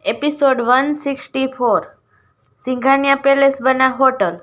Episode 164। Singhania palace बना hotel.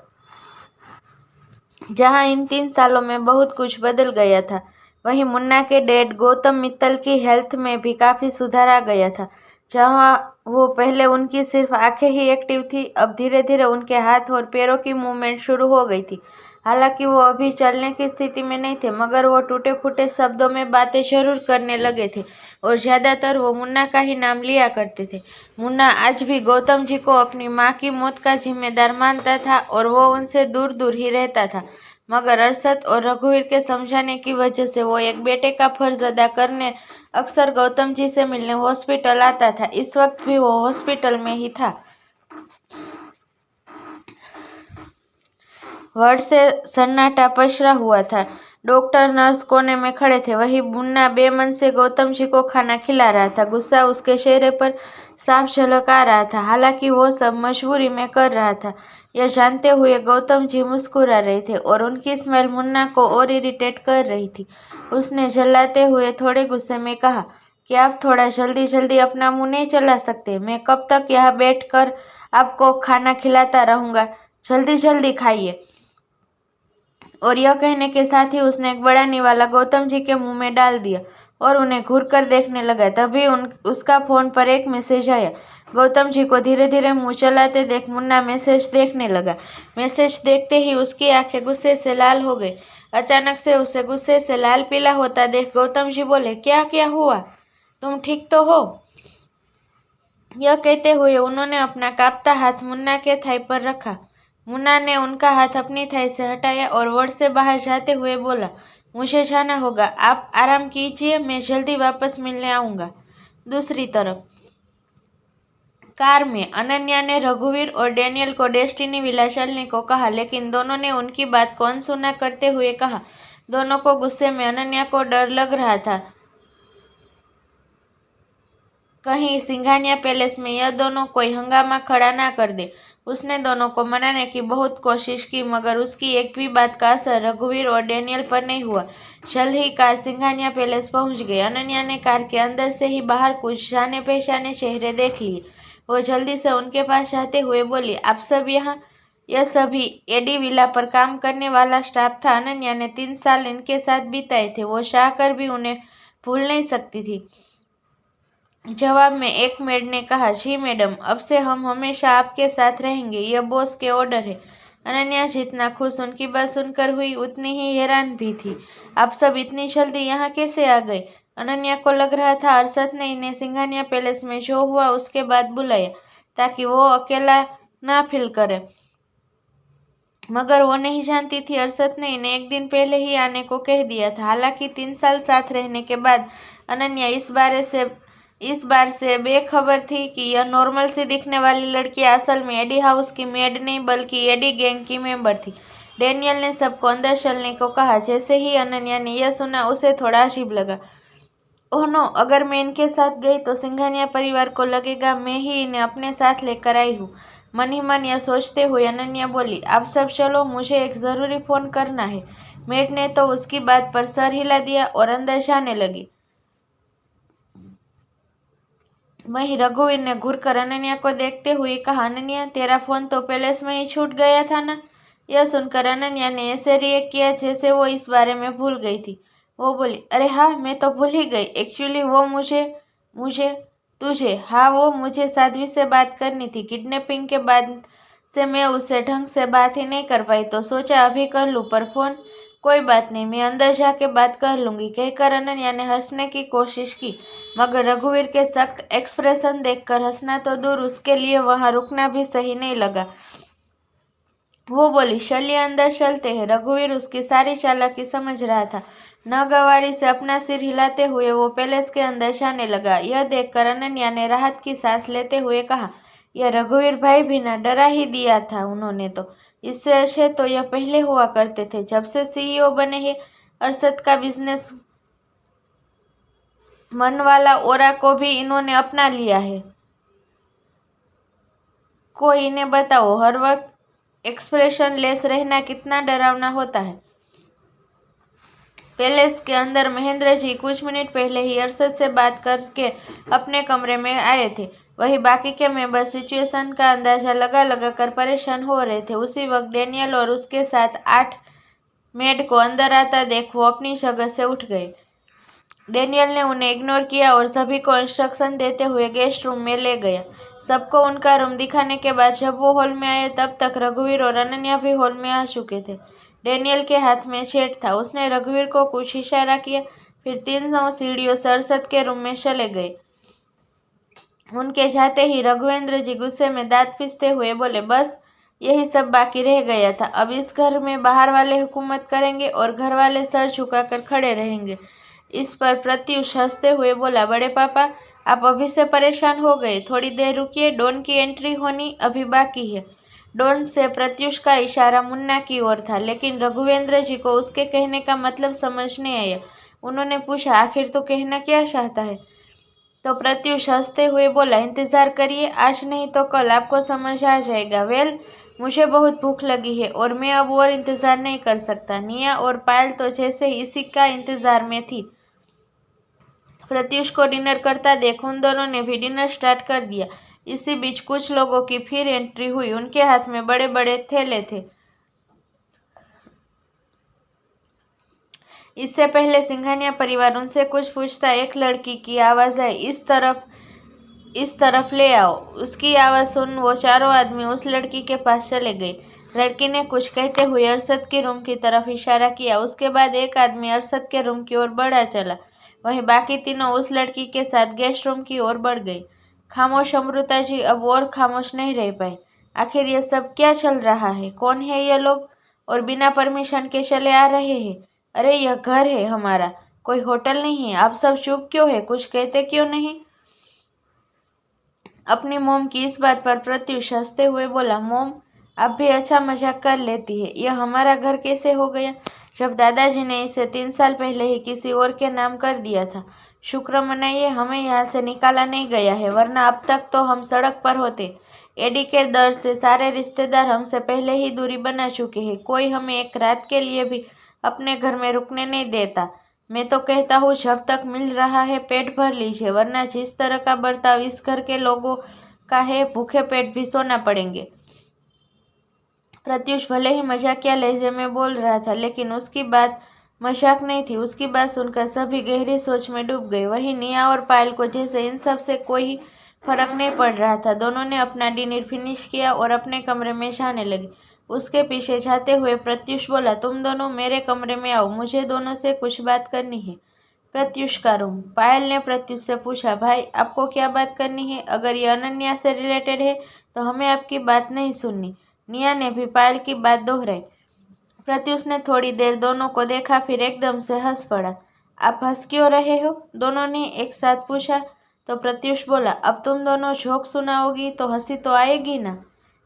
जहां इन 3 सालों में बहुत कुछ बदल गया था, वहीं मुन्ना के डैड गौतम मित्तल की हेल्थ में भी काफी सुधार आ गया था। जहां वो पहले उनकी सिर्फ आंखें ही एक्टिव थी, अब धीरे धीरे उनके हाथ और पैरों की मूवमेंट शुरू हो गई थी। हालांकि वो अभी चलने की स्थिति में नहीं थे, मगर वो टूटे फूटे शब्दों में बातें जरूर करने लगे थे और ज्यादातर वो मुन्ना का ही नाम लिया करते थे। मुन्ना आज भी गौतम जी को अपनी माँ की मौत का जिम्मेदार मानता था और वो उनसे दूर दूर ही रहता था, मगर अरशद और रघुवीर के समझाने की वजह से वो एक बेटे का फर्ज अदा करने अक्सर गौतम जी से मिलने हॉस्पिटल आता था। इस वक्त भी वो हॉस्पिटल में ही था। वार्ड से सन्नाटा पसरा हुआ था। डॉक्टर नर्स कोने में खड़े थे। वही मुन्ना बेमन से गौतम जी को खाना खिला रहा था। गुस्सा उसके चेहरे पर साफ झलक आ रहा था। हालांकि वो सब मजबूरी में कर रहा था। यह जानते हुए गौतम जी मुस्कुरा रहे थे और उनकी स्मेल मुन्ना को और इरिटेट कर रही थी। उसने झल्लाते हुए थोड़े गुस्से में कहा कि आप थोड़ा जल्दी जल्दी अपना मुंह नहीं चला सकते? मैं कब तक यहाँ बैठ कर आपको खाना खिलाता रहूंगा? जल्दी जल्दी खाइए। और यह कहने के साथ ही उसने एक बड़ा निवाला गौतम जी के मुंह में डाल दिया और उन्हें घूर कर देखने लगा। तभी उसका फोन पर एक मैसेज आया। गौतम जी को धीरे धीरे मुंह चलाते देख मुन्ना मैसेज देखने लगा। मैसेज देखते ही उसकी आंखें गुस्से से लाल हो गई। अचानक से उसे गुस्से से लाल पीला होता देख गौतम जी बोले, क्या क्या हुआ? तुम ठीक तो हो? यह कहते हुए उन्होंने अपना कांपता हाथ मुन्ना के थाई पर रखा। मुन्ना ने उनका हाथ अपनी थाई से हटाया और वार्ड से बाहर जाते हुए बोला, मुझे जाना होगा, आप आराम कीजिए, मैं जल्दी वापस मिलने आऊंगा। दूसरी तरफ कार में अनन्या ने रघुवीर और डैनियल को डेस्टिनी विला चलने को कहा, लेकिन दोनों ने उनकी बात को अनसुना करते हुए कहा। दोनों को गुस्से में अनन्या को डर लग रहा था कहीं सिंघानिया पैलेस में यह दोनों कोई हंगामा खड़ा ना कर दे। उसने दोनों को मनाने की बहुत कोशिश की, मगर उसकी एक भी बात का असर रघुवीर और डैनियल पर नहीं हुआ। जल्द ही कार सिंघानिया पैलेस पहुंच गई। अनन्या ने कार के अंदर से ही बाहर कुछ जाने पहचाने चेहरे देख लिए। वो जल्दी से उनके पास जाते हुए बोली, आप सब यहाँ? यह सभी एडी विला पर काम करने वाला स्टाफ था। अनन्या ने 3 साल इनके साथ बिताए थे, वो चाह कर भी उन्हें भूल नहीं सकती थी। जवाब में एक मेड ने कहा, जी मैडम, अब से हम हमेशा आपके साथ रहेंगे, यह बॉस के ऑर्डर है। अनन्या जितना खुश उनकी बात सुनकर हुई, उतनी ही हैरान भी थी। आप सब इतनी जल्दी यहाँ कैसे आ गए? अनन्या को लग रहा था अरशद ने इन्हें सिंघानिया पैलेस में जो हुआ उसके बाद बुलाया, ताकि वो अकेला ना फील करे, मगर वो नहीं जानती थी अरशद ने इन्हें एक दिन पहले ही आने को कह दिया था। हालांकि 3 साल साथ रहने के बाद अनन्या इस बार से बेखबर थी कि यह नॉर्मल सी दिखने वाली लड़की असल में एडी हाउस की मेड नहीं बल्कि एडी गैंग की मेंबर थी। डैनियल ने सबको अंदर चलने को कहा। जैसे ही अनन्या ने यह सुना, उसे थोड़ा अजीब लगा। ओह नो, अगर मैं इनके साथ गई तो सिंघानिया परिवार को लगेगा मैं ही इन्हें अपने साथ लेकर आई हूँ। मन ही मन यह सोचते हुए अनन्या बोली, आप सब चलो, मुझे एक ज़रूरी फ़ोन करना है। मेड ने तो उसकी बात पर सर हिला दिया और अंदर जाने लगी। वहीं रघुवीर ने घूरकर अनन्या को देखते हुए कहा, अनन्या, तेरा फोन तो पैलेस में ही छूट गया था ना? यह सुनकर अनन्या ने ऐसे रिएक्ट किया जैसे वो इस बारे में भूल गई थी। वो बोली, अरे हाँ, मैं तो भूल ही गई। एक्चुअली वो मुझे साध्वी से बात करनी थी। किडनैपिंग के बाद से मैं उससे ढंग से बात ही नहीं कर पाई, तो सोचा अभी कर लूँ, पर फोन कोई बात नहीं, मैं अंदर जाके बात कर लूंगी, कहकर अनन्या ने हंसने की कोशिश की, मगर रघुवीर के सख्त एक्सप्रेशन देखकर हंसना तो दूर, उसके लिए वहां रुकना भी सही नहीं लगा। वो बोली, चलिए अंदर चलते हैं। रघुवीर उसकी सारी चालाकी समझ रहा था। नागवारी से अपना सिर हिलाते हुए वो पैलेस के अंदर जाने लगा। यह देखकर अनन्या ने राहत की सांस लेते हुए कहा, यह रघुवीर भाई भी ना डरा ही दिया था उन्होंने तो। इससे अच्छे तो यह पहले हुआ करते थे, जब से सीईओ बने हैं। अरशद का बिजनेस मन वाला ओरा को भी इन्होंने अपना लिया है। कोई इन्हें बताओ, हर वक्त एक्सप्रेशन लेस रहना कितना डरावना होता है। पैलेस के अंदर महेंद्र जी कुछ मिनट पहले ही अरशद से बात करके अपने कमरे में आए थे। वही बाकी के मेंबर सिचुएशन का अंदाजा लगा लगा कर परेशान हो रहे थे। उसी वक्त डेनियल और उसके साथ 8 मेड को अंदर आता देख वो अपनी जगह से उठ गए। डेनियल ने उन्हें इग्नोर किया और सभी को इंस्ट्रक्शन देते हुए गेस्ट रूम में ले गया। सबको उनका रूम दिखाने के बाद जब वो हॉल में आए तब तक रघुवीर और अनन्या भी हॉल में आ चुके थे। डेनियल के हाथ में छेद था। उसने रघुवीर को कुछ इशारा किया, फिर तीनों सीढ़ियों से अरशद के रूम में चले गए। उनके जाते ही रघुवेंद्र जी गुस्से में दांत पीसते हुए बोले, बस यही सब बाकी रह गया था। अब इस घर में बाहर वाले हुकूमत करेंगे और घर वाले सर झुकाकर खड़े रहेंगे। इस पर प्रत्युष हंसते हुए बोला, बड़े पापा आप अभी से परेशान हो गए, थोड़ी देर रुकिए, डॉन की एंट्री होनी अभी बाकी है। डॉन से प्रत्युष का इशारा मुन्ना की ओर था, लेकिन रघुवेंद्र जी को उसके कहने का मतलब समझ नहीं आया। उन्होंने पूछा, आखिर तो कहना क्या चाहता है? तो प्रत्युष हंसते हुए बोला, इंतजार करिए, आज नहीं तो कल आपको समझ आ जाएगा। वेल, मुझे बहुत भूख लगी है और मैं अब और इंतजार नहीं कर सकता। निया और पायल तो जैसे इसी का इंतजार में थी। प्रत्युष को डिनर करता देख उन दोनों ने भी डिनर स्टार्ट कर दिया। इसी बीच कुछ लोगों की फिर एंट्री हुई। उनके हाथ में बड़े बड़े थैले थे। इससे पहले सिंघानिया परिवार उनसे कुछ पूछता एक लड़की की आवाज़ आई, इस तरफ ले आओ। उसकी आवाज़ सुन वो चारों आदमी उस लड़की के पास चले गए। लड़की ने कुछ कहते हुए अरशद के रूम की तरफ इशारा किया। उसके बाद एक आदमी अरशद के रूम की ओर बढ़ा चला। वहीं बाकी तीनों उस लड़की के साथ गेस्ट रूम की ओर बढ़ गए। खामोश अमृता जी अब और खामोश नहीं रह पाई। आखिर ये सब क्या चल रहा है? कौन है ये लोग और बिना परमिशन के चले आ रहे हैं? अरे यह घर है हमारा, कोई होटल नहीं है। आप सब चुप क्यों है? कुछ कहते क्यों नहीं? अपनी मोम की इस बात पर प्रत्युष हंसते हुए बोला, मोम आप भी अच्छा मजाक कर लेती है। यह हमारा घर कैसे हो गया, जब दादाजी ने इसे 3 साल पहले ही किसी और के नाम कर दिया था। शुक्र मनाइए हमें यहाँ से निकाला नहीं गया है, वरना अब तक तो हम सड़क पर होते। एडी के डर से सारे रिश्तेदार हमसे पहले ही दूरी बना चुके हैं। कोई हमें एक रात के लिए भी अपने घर में रुकने नहीं देता। मैं तो कहता हूँ जब तक मिल रहा है पेट भर लीजिए, वरना जिस तरह का बर्ताव इस घर के लोगों का है, भूखे पेट भी सोना पड़ेंगे। प्रत्युष भले ही मजाकिया लहजे में बोल रहा था, लेकिन उसकी बात मजाक नहीं थी। उसकी बात सुनकर सभी गहरी सोच में डूब गए। वहीं निया और पायल को जैसे इन सब से कोई फर्क नहीं पड़ रहा था। दोनों ने अपना डिनर फिनिश किया और अपने कमरे में जाने लगे। उसके पीछे जाते हुए प्रत्युष बोला, तुम दोनों मेरे कमरे में आओ, मुझे दोनों से कुछ बात करनी है। प्रत्युष का रूम। पायल ने प्रत्युष से पूछा, भाई आपको क्या बात करनी है? अगर ये अनन्या से रिलेटेड है तो हमें आपकी बात नहीं सुननी। निया ने भी पायल की बात दोहराई। प्रत्युष ने थोड़ी देर दोनों को देखा, फिर एकदम से हंस पड़ा। आप हंस क्यों रहे हो? दोनों ने एक साथ पूछा। तो प्रत्युष बोला, अब तुम दोनों जोक सुनाओगी तो हंसी तो आएगी ना।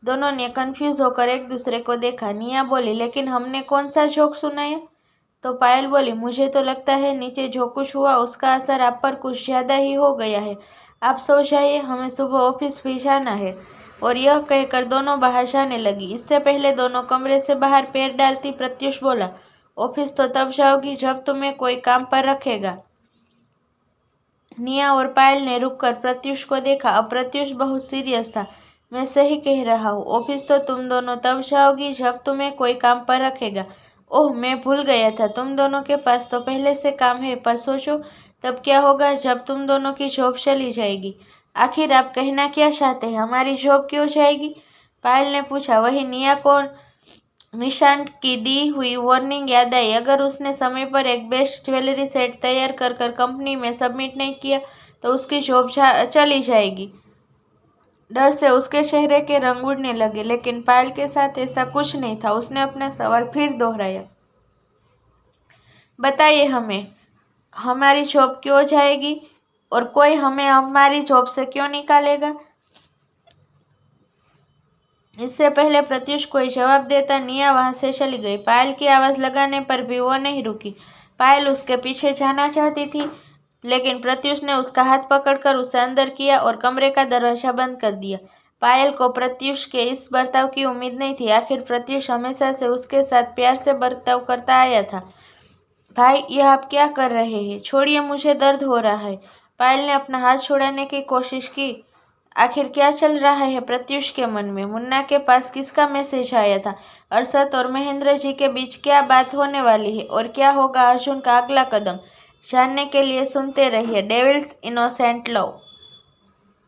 दोनों ने कंफ्यूज होकर एक दूसरे को देखा। निया बोली, लेकिन हमने कौन सा जोक सुनाया? तो पायल बोली, मुझे तो लगता है नीचे जो कुछ हुआ उसका असर आप पर कुछ ज़्यादा ही हो गया है। आप सो जाइए, हमें सुबह ऑफिस भी जाना है। और यह कहकर दोनों बाहर जाने लगी। इससे पहले दोनों कमरे से बाहर पैर डालती प्रत्युष बोला, ऑफिस तो तब जाओगी जब तुम्हें कोई काम पर रखेगा। निया और पायल ने रुककर प्रत्युष को देखा। अब प्रत्युष बहुत सीरियस था। मैं सही कह रहा हूँ, ऑफिस तो तुम दोनों तब जाओगी जब तुम्हें कोई काम पर रखेगा। ओह मैं भूल गया था, तुम दोनों के पास तो पहले से काम है, पर सोचो तब क्या होगा जब तुम दोनों की जॉब चली जाएगी। आखिर आप कहना क्या चाहते हैं, हमारी जॉब क्यों जाएगी? पायल ने पूछा। वही निया को निशांत की दी हुई वार्निंग याद आई। अगर उसने समय पर एक बेस्ट ज्वेलरी सेट तैयार कर कंपनी में सबमिट नहीं किया तो उसकी जॉब चली जाएगी। डर से उसके चेहरे के रंग उड़ने लगे, लेकिन पायल के साथ ऐसा कुछ नहीं था। उसने अपना सवाल फिर दोहराया, बताइए हमें हमारी जॉब क्यों जाएगी और कोई हमें हमारी जॉब से क्यों निकालेगा? इससे पहले प्रत्युष कोई जवाब देता निया वहां से चली गई। पायल की आवाज़ लगाने पर भी वो नहीं रुकी। पायल उसके पीछे जाना चाहती थी, लेकिन प्रत्युष ने उसका हाथ पकड़कर उसे अंदर किया और कमरे का दरवाजा बंद कर दिया। पायल को प्रत्युष के इस बर्ताव की उम्मीद नहीं थी। आखिर प्रत्युष हमेशा से उसके साथ प्यार से बर्ताव करता आया था। भाई यह आप क्या कर रहे हैं? छोड़िए, मुझे दर्द हो रहा है। पायल ने अपना हाथ छुड़ाने की कोशिश की। आखिर क्या चल रहा है प्रत्युष के मन में? मुन्ना के पास किसका मैसेज आया था? अरशद और महेंद्र जी के बीच क्या बात होने वाली है और क्या होगा अर्जुन का अगला कदम? जानने के लिए सुनते रहिए डेविल्स इनोसेंट लव।